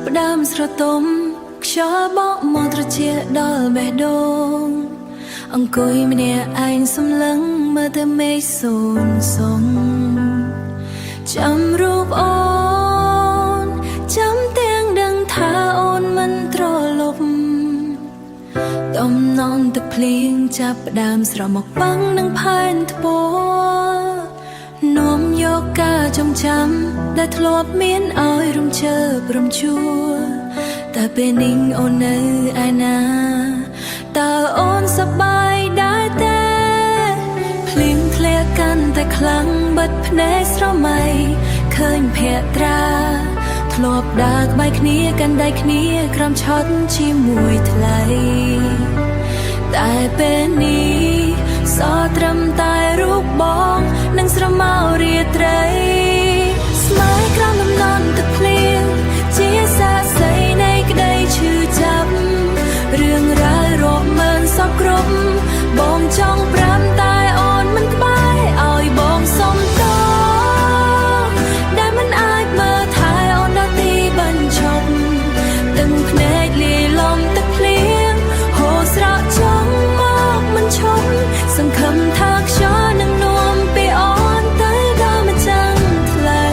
ផ្ដើមស្រទុំខ្យល់បក់មកត្រជាដល់បេះដូងអង្គុយម្នាក់ឯងសម្លឹងមើលតែមេឃសូនសុងចាំរូបអូនចាំទាំងដឹងថាអូនមិនត្រលប់ដំណងទឹកភ្លៀងចាប់ផ្ដើមស្រមកបាំងនឹងផែនថ្ពាល់នាំយកការចងចាំដែលធ្លាប់មានឲ្យរំជើបរំជួលតែពេលនេះអូននៅឯណាតើអូនសប្បាយដែរទេភ្លៀងធ្លាក់កាន់តែខ្លាំងបិទភ្នែកស្រមៃឃើញភក្ត្រាធ្លាប់ដើរក្បែរគ្នាកាន់ដៃគ្នាក្រោមឆត់ជាមួយថ្លៃតែពេលនេះសល់ត្រឹមតែរូបបងនិងស្រមោលរាត្រីស្នេហ៍ក្រោមដំណន់ទឹកភ្លៀងជាសាក្សីនៃក្តីឈឺចាប់រឿងរ៉ាវរាប់ម៉ឺនសពគ្រប់បងចង់ប្រាំតែអូនមិនក្បែរឲ្យបងសុំតដែលមិនអាចមើលថែអូនដល់ទីបញ្ចប់ទឹកភ្នែកលាយលំទឹកភ្លៀងហូរស្រក់ចង់មកមិនឈប់សង្ឃឹមថាខ្យល់នឹងនាំពីអូនទៅដល់ម្ចាស់ថ្លៃ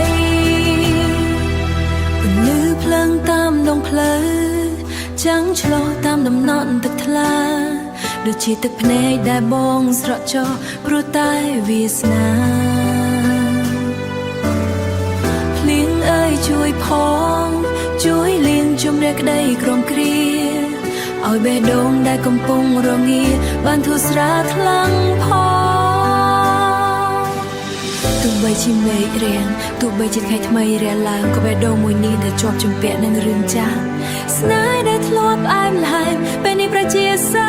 ពន្លឺភ្លើងតាមដងផ្លូវចាំងឆ្លុះតាមដំណក់ទឹកថ្លាដូចជាទឹកភ្នែកដែលបងស្រក់ចុះព្រោះតែវាសនាភ្លៀងអើយជួយផងជួយលាងជម្រះក្តីក្រំគ្រាឲ្យបេះដូងដែលកំពុងរងាបានធូរស្រាលខ្លាំងផងទោះបីជាមេឃរាំងទោះបីជាថ្ងៃថ្មីរាឡើងក៏បេះដូងមួយនេះដែលជាប់ជំពាក់នឹងរឿងចាស់ស្នេហ៍ដែលធ្លាប់ផ្អែមល្ហែមពេលនេះប្រជាសើ